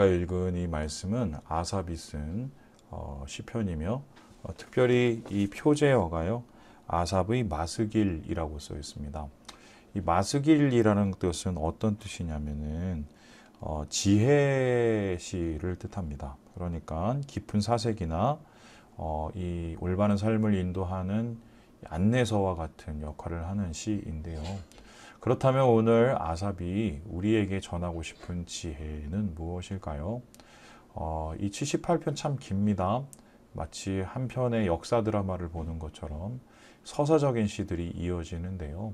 우리가 읽은 이 말씀은 아삽이 쓴 시편이며 특별히 이 표제어가요. 아삽의 마스길이라고 써 있습니다. 이 마스길이라는 뜻은 어떤 뜻이냐면은 지혜시를 뜻합니다. 그러니까 깊은 사색이나 이 올바른 삶을 인도하는 안내서와 같은 역할을 하는 시인데요. 그렇다면 오늘 아삽이 우리에게 전하고 싶은 지혜는 무엇일까요? 이 78편 참 깁니다. 마치 한 편의 역사 드라마를 보는 것처럼 서사적인 시들이 이어지는데요.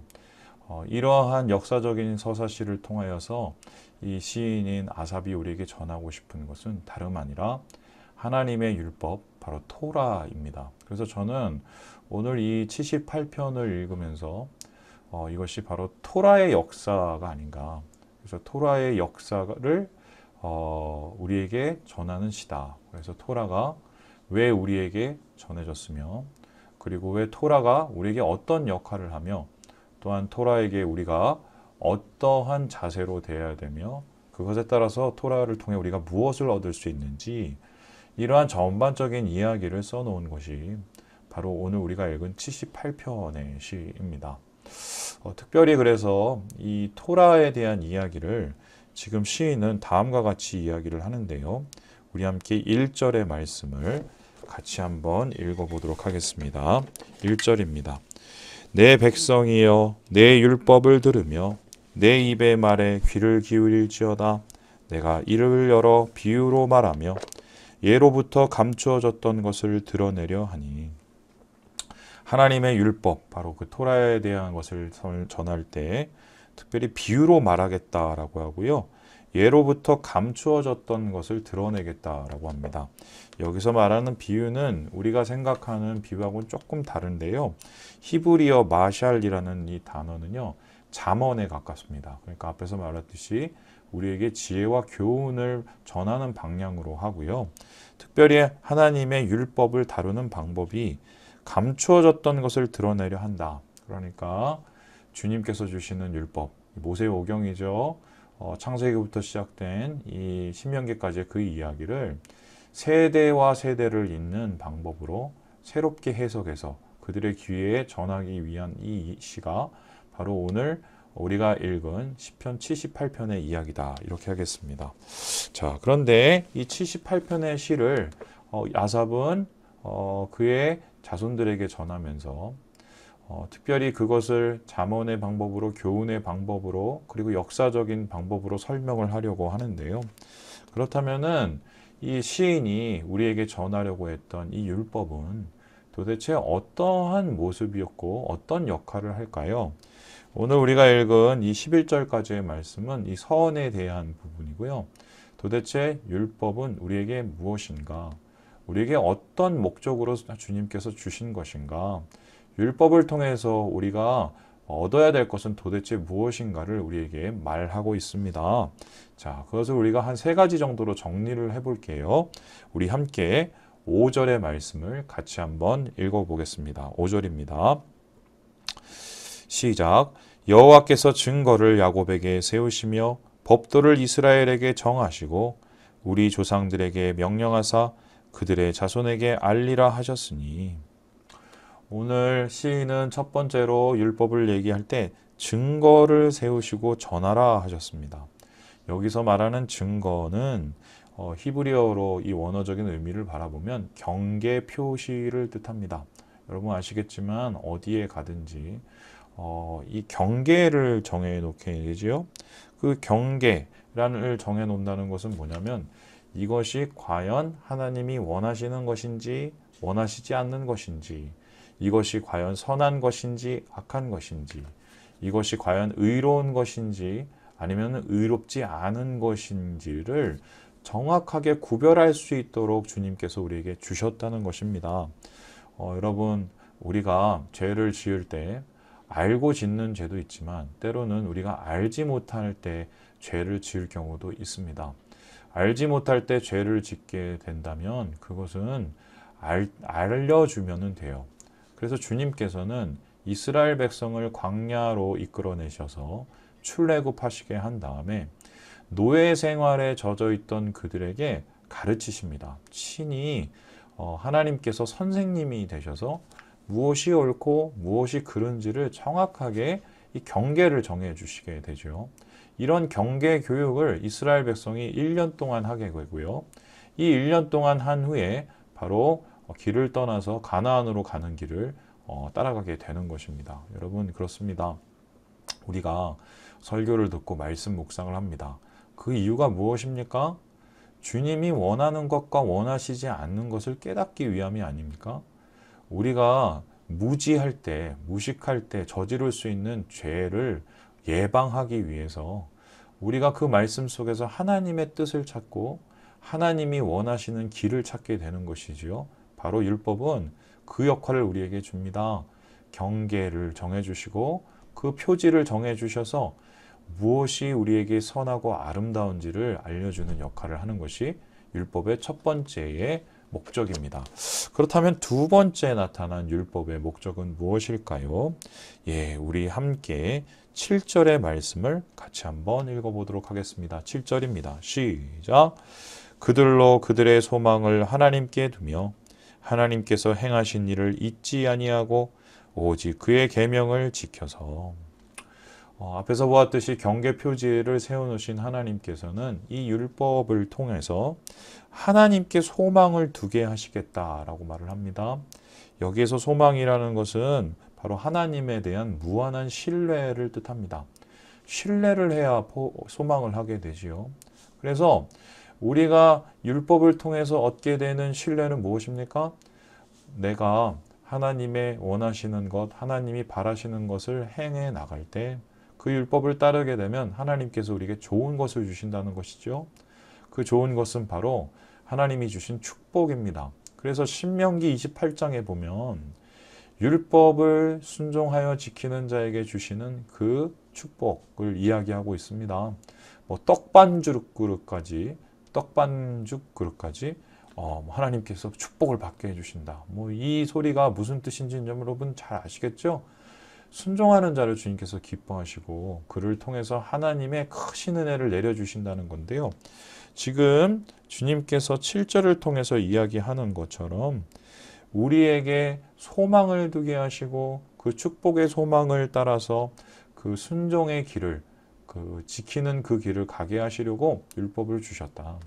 이러한 역사적인 서사시를 통하여서 이 시인인 아삽이 우리에게 전하고 싶은 것은 다름 아니라 하나님의 율법, 바로 토라입니다. 그래서 저는 오늘 이 78편을 읽으면서 이것이 바로 토라의 역사가 아닌가. 그래서 토라의 역사를 우리에게 전하는 시다. 그래서 토라가 왜 우리에게 전해졌으며, 그리고 왜 토라가 우리에게 어떤 역할을 하며, 또한 토라에게 우리가 어떠한 자세로 대해야 되며, 그것에 따라서 토라를 통해 우리가 무엇을 얻을 수 있는지, 이러한 전반적인 이야기를 써놓은 것이 바로 오늘 우리가 읽은 78편의 시입니다. 특별히 그래서 이 토라에 대한 이야기를 지금 시인은 다음과 같이 이야기를 하는데요. 우리 함께 1절의 말씀을 같이 한번 읽어보도록 하겠습니다. 1절입니다. 내 백성이여 내 율법을 들으며 내 입의 말에 귀를 기울일지어다. 내가 이를 열어 비유로 말하며 예로부터 감추어졌던 것을 드러내려 하니. 하나님의 율법, 바로 그 토라에 대한 것을 전할 때 특별히 비유로 말하겠다라고 하고요. 예로부터 감추어졌던 것을 드러내겠다라고 합니다. 여기서 말하는 비유는 우리가 생각하는 비유하고는 조금 다른데요. 히브리어 마샬이라는 이 단어는요. 잠언에 가깝습니다. 그러니까 앞에서 말했듯이 우리에게 지혜와 교훈을 전하는 방향으로 하고요. 특별히 하나님의 율법을 다루는 방법이 감추어졌던 것을 드러내려 한다. 그러니까 주님께서 주시는 율법, 모세오경이죠. 창세기부터 시작된 이 신명기까지의 그 이야기를 세대와 세대를 잇는 방법으로 새롭게 해석해서 그들의 귀에 전하기 위한 이 시가 바로 오늘 우리가 읽은 시편 78편의 이야기다. 이렇게 하겠습니다. 자, 그런데 이 78편의 시를 아삽은 그의 자손들에게 전하면서 특별히 그것을 잠언의 방법으로, 교훈의 방법으로, 그리고 역사적인 방법으로 설명을 하려고 하는데요. 그렇다면은 이 시인이 우리에게 전하려고 했던 이 율법은 도대체 어떠한 모습이었고 어떤 역할을 할까요? 오늘 우리가 읽은 이 11절까지의 말씀은 이 서언에 대한 부분이고요. 도대체 율법은 우리에게 무엇인가? 우리에게 어떤 목적으로 주님께서 주신 것인가? 율법을 통해서 우리가 얻어야 될 것은 도대체 무엇인가를 우리에게 말하고 있습니다. 자, 그것을 우리가 한 3가지 정도로 정리를 해볼게요. 우리 함께 5절의 말씀을 같이 한번 읽어보겠습니다. 5절입니다. 시작. 여호와께서 증거를 야곱에게 세우시며 법도를 이스라엘에게 정하시고 우리 조상들에게 명령하사 그들의 자손에게 알리라 하셨으니. 오늘 시인은 첫 번째로 율법을 얘기할 때 증거를 세우시고 전하라 하셨습니다. 여기서 말하는 증거는 히브리어로 이 원어적인 의미를 바라보면 경계 표시를 뜻합니다. 여러분 아시겠지만 어디에 가든지 이 경계를 정해 놓게 되지요. 그 경계를 정해 놓는다는 것은 뭐냐면 이것이 과연 하나님이 원하시는 것인지 원하시지 않는 것인지, 이것이 과연 선한 것인지 악한 것인지, 이것이 과연 의로운 것인지 아니면 의롭지 않은 것인지를 정확하게 구별할 수 있도록 주님께서 우리에게 주셨다는 것입니다. 여러분, 우리가 죄를 지을 때 알고 짓는 죄도 있지만 때로는 우리가 알지 못할 때 죄를 지을 경우도 있습니다. 알지 못할 때 죄를 짓게 된다면 그것은 알려주면 돼요. 그래서 주님께서는 이스라엘 백성을 광야로 이끌어내셔서 출애굽하시게 한 다음에 노예 생활에 젖어 있던 그들에게 가르치십니다. 친히 하나님께서 선생님이 되셔서 무엇이 옳고 무엇이 그른지를 정확하게 이 경계를 정해 주시게 되죠. 이런 경계 교육을 이스라엘 백성이 1년 동안 하게 되고요. 이 1년 동안 한 후에 바로 길을 떠나서 가나안으로 가는 길을 따라가게 되는 것입니다. 여러분, 그렇습니다. 우리가 설교를 듣고 말씀 묵상을 합니다. 그 이유가 무엇입니까? 주님이 원하는 것과 원하시지 않는 것을 깨닫기 위함이 아닙니까? 우리가 무지할 때, 무식할 때 저지를 수 있는 죄를 예방하기 위해서 우리가 그 말씀 속에서 하나님의 뜻을 찾고 하나님이 원하시는 길을 찾게 되는 것이지요. 바로 율법은 그 역할을 우리에게 줍니다. 경계를 정해주시고 그 표지를 정해주셔서 무엇이 우리에게 선하고 아름다운지를 알려주는 역할을 하는 것이 율법의 첫 번째의 목적입니다. 그렇다면 두 번째 나타난 율법의 목적은 무엇일까요? 예, 우리 함께 7절의 말씀을 같이 한번 읽어보도록 하겠습니다. 7절입니다. 시작! 그들로 그들의 소망을 하나님께 두며 하나님께서 행하신 일을 잊지 아니하고 오직 그의 계명을 지켜서 앞에서 보았듯이 경계 표지를 세워놓으신 하나님께서는 이 율법을 통해서 하나님께 소망을 두게 하시겠다라고 말을 합니다. 여기에서 소망이라는 것은 바로 하나님에 대한 무한한 신뢰를 뜻합니다. 신뢰를 해야 소망을 하게 되지요. 그래서 우리가 율법을 통해서 얻게 되는 신뢰는 무엇입니까? 내가 하나님의 원하시는 것, 하나님이 바라시는 것을 행해 나갈 때 그 율법을 따르게 되면 하나님께서 우리에게 좋은 것을 주신다는 것이죠. 그 좋은 것은 바로 하나님이 주신 축복입니다. 그래서 신명기 28장에 보면 율법을 순종하여 지키는 자에게 주시는 그 축복을 이야기하고 있습니다. 뭐 떡반죽 그릇까지 하나님께서 축복을 받게 해주신다. 뭐 이 소리가 무슨 뜻인지 여러분 잘 아시겠죠? 순종하는 자를 주님께서 기뻐하시고 그를 통해서 하나님의 크신 은혜를 내려주신다는 건데요. 지금 주님께서 7절을 통해서 이야기하는 것처럼 우리에게 소망을 두게 하시고 그 축복의 소망을 따라서 그 순종의 길을 지키는 그 길을 가게 하시려고 율법을 주셨다.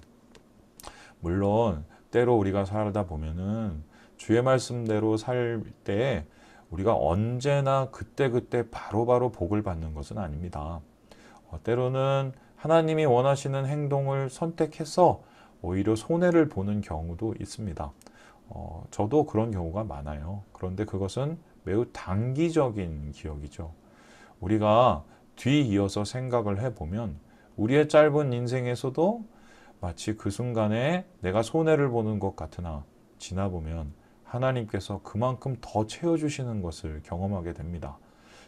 물론 때로 우리가 살다 보면은 주의 말씀대로 살 때 우리가 언제나 그때그때 바로바로 복을 받는 것은 아닙니다. 때로는 하나님이 원하시는 행동을 선택해서 오히려 손해를 보는 경우도 있습니다. 저도 그런 경우가 많아요. 그런데 그것은 매우 단기적인 기억이죠. 우리가 뒤이어서 생각을 해보면 우리의 짧은 인생에서도 마치 그 순간에 내가 손해를 보는 것 같으나 지나보면 하나님께서 그만큼 더 채워주시는 것을 경험하게 됩니다.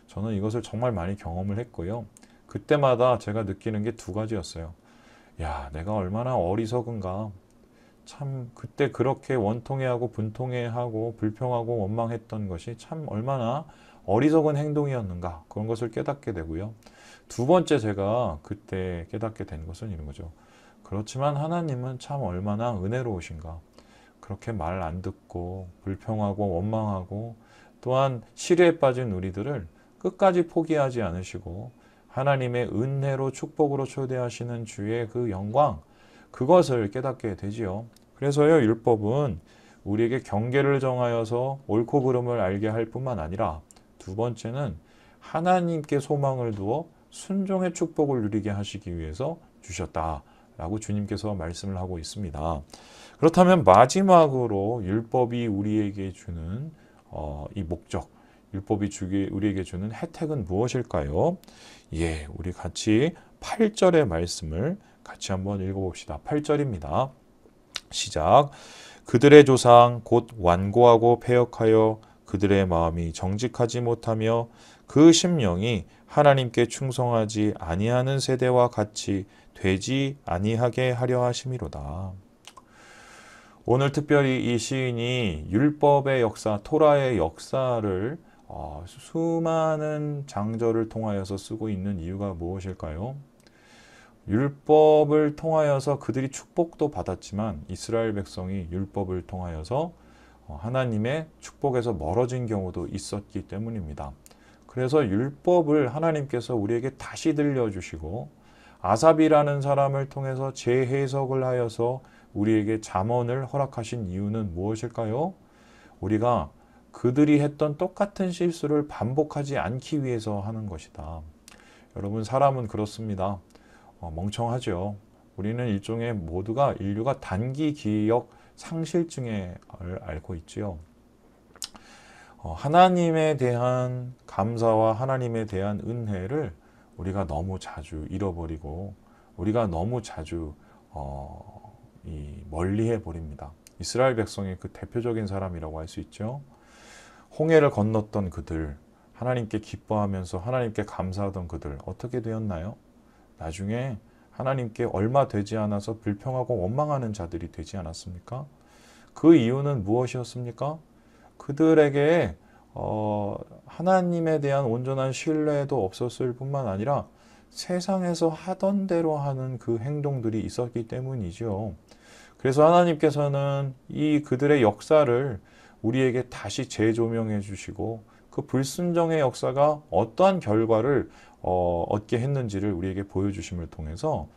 저는 이것을 정말 많이 경험을 했고요. 그때마다 제가 느끼는 게 두 가지였어요. 야, 내가 얼마나 어리석은가. 참 그때 그렇게 원통해하고 분통해하고 불평하고 원망했던 것이 참 얼마나 어리석은 행동이었는가. 그런 것을 깨닫게 되고요. 두 번째 제가 그때 깨닫게 된 것은 이런 거죠. 그렇지만 하나님은 참 얼마나 은혜로우신가. 그렇게 말 안 듣고 불평하고 원망하고 또한 시리에 빠진 우리들을 끝까지 포기하지 않으시고 하나님의 은혜로 축복으로 초대하시는 주의 그 영광, 그것을 깨닫게 되지요. 그래서요, 율법은 우리에게 경계를 정하여서 옳고 그름을 알게 할 뿐만 아니라 두 번째는 하나님께 소망을 두어 순종의 축복을 누리게 하시기 위해서 주셨다라고 주님께서 말씀을 하고 있습니다. 그렇다면 마지막으로 율법이 우리에게 주는 이 목적, 율법이 우리에게 주는 혜택은 무엇일까요? 예, 우리 같이 8절의 말씀을 같이 한번 읽어봅시다. 8절입니다. 시작. 그들의 조상 곧 완고하고 패역하여 그들의 마음이 정직하지 못하며 그 심령이 하나님께 충성하지 아니하는 세대와 같이 되지 아니하게 하려 하심이로다. 오늘 특별히 이 시인이 율법의 역사, 토라의 역사를 수많은 장절을 통하여서 쓰고 있는 이유가 무엇일까요? 율법을 통하여서 그들이 축복도 받았지만 이스라엘 백성이 율법을 통하여서 하나님의 축복에서 멀어진 경우도 있었기 때문입니다. 그래서 율법을 하나님께서 우리에게 다시 들려주시고 아삽이라는 사람을 통해서 재해석을 하여서 우리에게 잠언을 허락하신 이유는 무엇일까요? 우리가 그들이 했던 똑같은 실수를 반복하지 않기 위해서 하는 것이다. 여러분, 사람은 그렇습니다. 멍청하죠. 우리는 일종의 모두가 인류가 단기 기억 상실증에 앓고 있지요. 하나님에 대한 감사와 하나님에 대한 은혜를 우리가 너무 자주 잃어버리고 우리가 너무 자주 멀리해 버립니다. 이스라엘 백성의 그 대표적인 사람이라고 할 수 있죠. 홍해를 건넜던 그들, 하나님께 기뻐하면서 하나님께 감사하던 그들 어떻게 되었나요? 나중에 하나님께 얼마 되지 않아서 불평하고 원망하는 자들이 되지 않았습니까? 그 이유는 무엇이었습니까? 그들에게 하나님에 대한 온전한 신뢰도 없었을 뿐만 아니라 세상에서 하던 대로 하는 그 행동들이 있었기 때문이죠. 그래서 하나님께서는 이 그들의 역사를 우리에게 다시 재조명해 주시고 그 불순종의 역사가 어떠한 결과를 얻게 했는지를 우리에게 보여주심을 통해서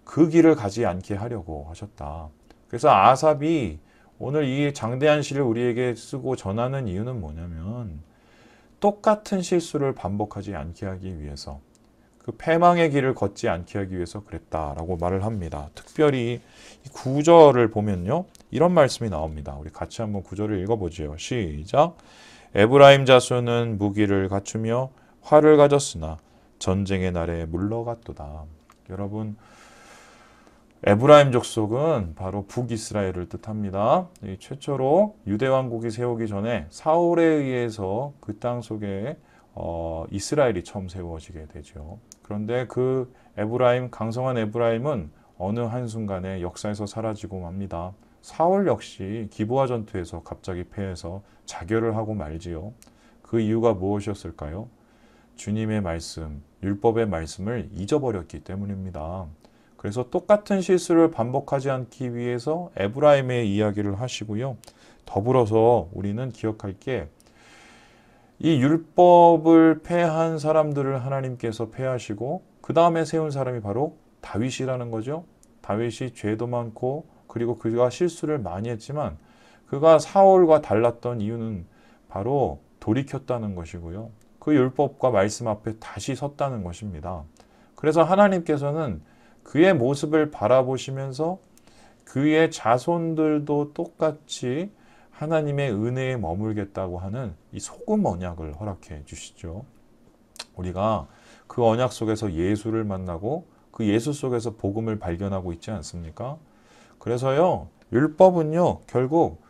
그 길을 가지 않게 하려고 하셨다. 그래서 아삽이 오늘 이 장대한 시를 우리에게 쓰고 전하는 이유는 뭐냐면 똑같은 실수를 반복하지 않게 하기 위해서 그 패망의 길을 걷지 않게 하기 위해서 그랬다라고 말을 합니다. 특별히 이 구절을 보면요. 이런 말씀이 나옵니다. 우리 같이 한번 구절을 읽어보죠. 시작. 에브라임 자손은 무기를 갖추며 활을 가졌으나 전쟁의 날에 물러갔도다. 여러분, 에브라임 족속은 바로 북이스라엘을 뜻합니다. 최초로 유대 왕국이 세우기 전에 사울에 의해서 그 땅 속에 이스라엘이 처음 세워지게 되죠. 그런데 그 에브라임, 강성한 에브라임은 어느 한순간에 역사에서 사라지고 맙니다. 사울 역시 기브아 전투에서 갑자기 패해서 자결을 하고 말지요. 그 이유가 무엇이었을까요? 주님의 말씀, 율법의 말씀을 잊어버렸기 때문입니다. 그래서 똑같은 실수를 반복하지 않기 위해서 에브라임의 이야기를 하시고요. 더불어서 우리는 기억할 게 이 율법을 폐한 사람들을 하나님께서 폐하시고 그 다음에 세운 사람이 바로 다윗이라는 거죠. 다윗이 죄도 많고 그리고 그가 실수를 많이 했지만 그가 사울과 달랐던 이유는 바로 돌이켰다는 것이고요. 그 율법과 말씀 앞에 다시 섰다는 것입니다. 그래서 하나님께서는 그의 모습을 바라보시면서 그의 자손들도 똑같이 하나님의 은혜에 머물겠다고 하는 이 소금 언약을 허락해 주시죠. 우리가 그 언약 속에서 예수를 만나고 그 예수 속에서 복음을 발견하고 있지 않습니까? 그래서요, 율법은요, 결국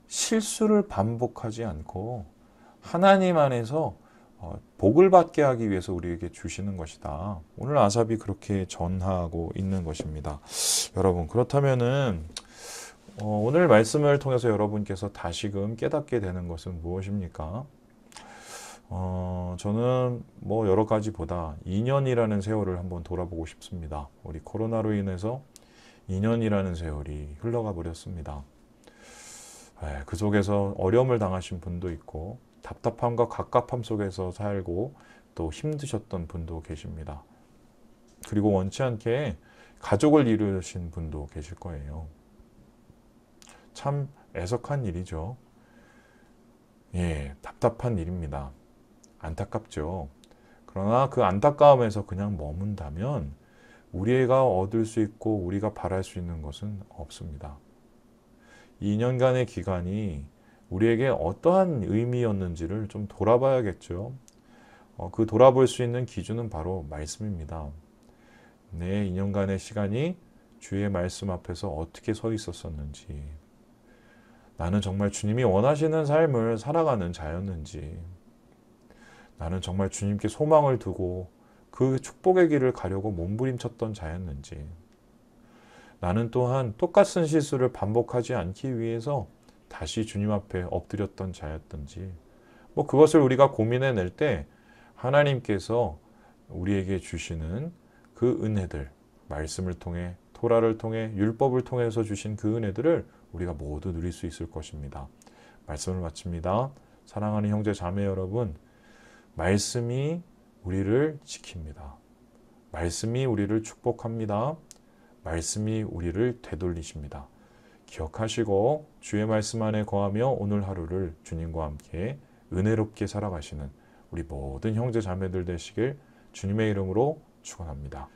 실수를 반복하지 않고 하나님 안에서 복을 받게 하기 위해서 우리에게 주시는 것이다. 오늘 아삽이 그렇게 전하고 있는 것입니다. 여러분, 그렇다면은 오늘 말씀을 통해서 여러분께서 다시금 깨닫게 되는 것은 무엇입니까? 저는 뭐 여러 가지보다 2년이라는 세월을 한번 돌아보고 싶습니다. 우리 코로나로 인해서 2년이라는 세월이 흘러가 버렸습니다. 그 속에서 어려움을 당하신 분도 있고 답답함과 갑갑함 속에서 살고 또 힘드셨던 분도 계십니다. 그리고 원치 않게 가족을 이루신 분도 계실 거예요. 참 애석한 일이죠. 예, 답답한 일입니다. 안타깝죠. 그러나 그 안타까움에서 그냥 머문다면 우리가 얻을 수 있고 우리가 바랄 수 있는 것은 없습니다. 2년간의 기간이 우리에게 어떠한 의미였는지를 좀 돌아봐야겠죠. 그 돌아볼 수 있는 기준은 바로 말씀입니다. 내 2년간의 시간이 주의 말씀 앞에서 어떻게 서 있었었는지, 나는 정말 주님이 원하시는 삶을 살아가는 자였는지, 나는 정말 주님께 소망을 두고 그 축복의 길을 가려고 몸부림쳤던 자였는지, 나는 또한 똑같은 실수를 반복하지 않기 위해서 다시 주님 앞에 엎드렸던 자였던지, 그것을 우리가 고민해낼 때 하나님께서 우리에게 주시는 그 은혜들, 말씀을 통해, 토라를 통해, 율법을 통해서 주신 그 은혜들을 우리가 모두 누릴 수 있을 것입니다. 말씀을 마칩니다. 사랑하는 형제 자매 여러분, 말씀이 우리를 지킵니다. 말씀이 우리를 축복합니다. 말씀이 우리를 되돌리십니다. 기억하시고 주의 말씀 안에 거하며 오늘 하루를 주님과 함께 은혜롭게 살아가시는 우리 모든 형제 자매들 되시길 주님의 이름으로 축원합니다.